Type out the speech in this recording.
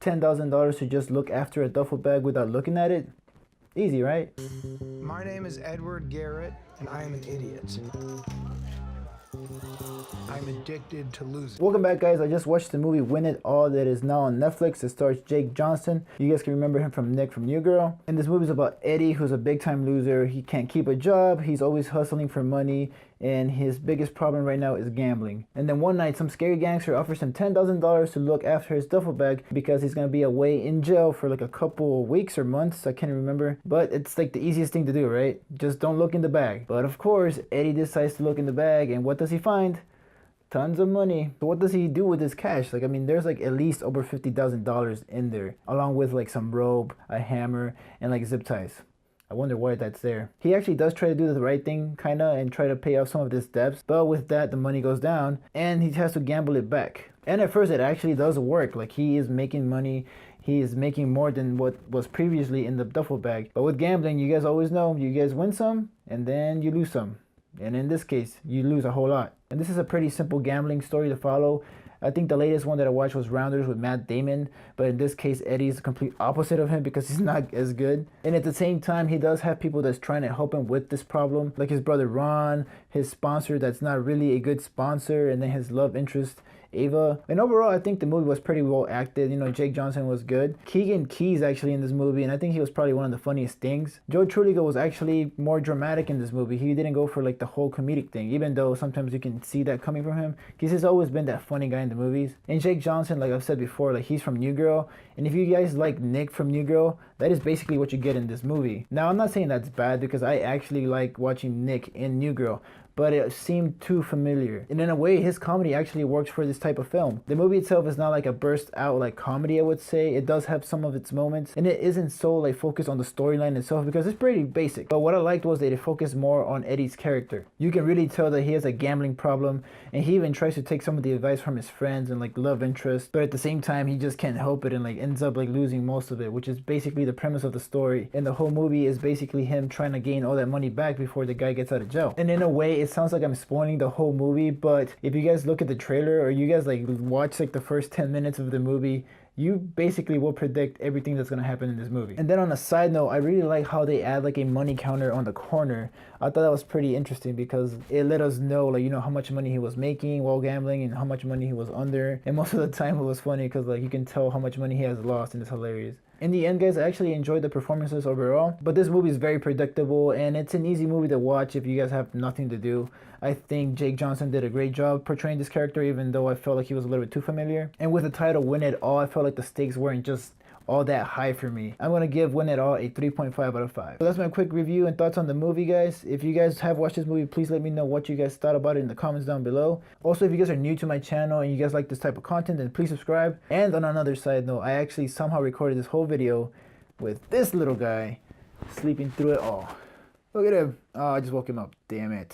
$10,000 to just look after a duffel bag without looking at it? Easy, right? My name is Edward Garrett, and I am an idiot. I'm addicted to losing. Welcome back, guys. I just watched the movie Win It All that is now on Netflix. It stars Jake Johnson. You guys can remember him from Nick from New Girl. And this movie is about Eddie, who's a big-time loser. He can't keep a job. He's always hustling for money. And his biggest problem right now is gambling. And then one night, some scary gangster offers him $10,000 to look after his duffel bag because he's going to be away in jail for like a couple weeks or months. I can't remember. But it's like the easiest thing to do, right? Just don't look in the bag. But of course, Eddie decides to look in the bag. And what does he find? Tons of money. So what does he do with this cash? Like, I mean, there's like at least over $50,000 in there, along with like some rope, a hammer, and like zip ties. I wonder why that's there. He actually does try to do the right thing, kinda, and try to pay off some of his debts. But with that, the money goes down, and he has to gamble it back. And at first, it actually does work. Like, he is making money. He is making more than what was previously in the duffel bag. But with gambling, you guys always know, you guys win some, and then you lose some. And in this case, you lose a whole lot. And this is a pretty simple gambling story to follow. I think the latest one that I watched was Rounders with Matt Damon, but in this case, Eddie's the complete opposite of him because he's not as good. And at the same time, he does have people that's trying to help him with this problem, like his brother Ron, his sponsor that's not really a good sponsor, and then his love interest, Ava. And overall, I think the movie was pretty well acted. You know, Jake Johnson was good. Keegan Key's actually in this movie, and I think he was probably one of the funniest things. Joe Truligo was actually more dramatic in this movie. He didn't go for like the whole comedic thing, even though sometimes you can see that coming from him, because he's always been that funny guy in the movies. And Jake Johnson, like I've said before, like he's from New Girl, and if you guys like Nick from New Girl, that is basically what you get in this movie. Now, I'm not saying that's bad because I actually like watching Nick in New Girl, but it seemed too familiar. And in a way, his comedy actually works for this type of film. The movie itself is not like a burst out like comedy, I would say. It does have some of its moments, and it isn't so like focused on the storyline itself because it's pretty basic. But what I liked was that it focused more on Eddie's character. You can really tell that he has a gambling problem, and he even tries to take some of the advice from his friends and like love interest, but at the same time, he just can't help it and like ends up like losing most of it, which is basically the premise of the story. And the whole movie is basically him trying to gain all that money back before the guy gets out of jail. And in a way, it sounds like I'm spoiling the whole movie, but if you guys look at the trailer or you guys like watch like the first 10 minutes of the movie, you basically will predict everything that's going to happen in this movie. And then on a side note, I really like how they add like a money counter on the corner. I thought that was pretty interesting because it let us know, like, you know, how much money he was making while gambling and how much money he was under. And most of the time it was funny because like you can tell how much money he has lost, and it's hilarious. In the end, guys, I actually enjoyed the performances overall, but this movie is very predictable and it's an easy movie to watch if you guys have nothing to do. I think Jake Johnson did a great job portraying this character, even though I felt like he was a little bit too familiar. And with the title Win It All, I felt like the stakes weren't just all that high for me. I'm gonna give Win It All a 3.5 out of 5. So that's my quick review and thoughts on the movie, guys. If you guys have watched this movie, please let me know what you guys thought about it in the comments down below. Also, if you guys are new to my channel and you guys like this type of content, then please subscribe. And on another side note, I actually somehow recorded this whole video with this little guy sleeping through it all. Look at him. Oh, I just woke him up. Damn it.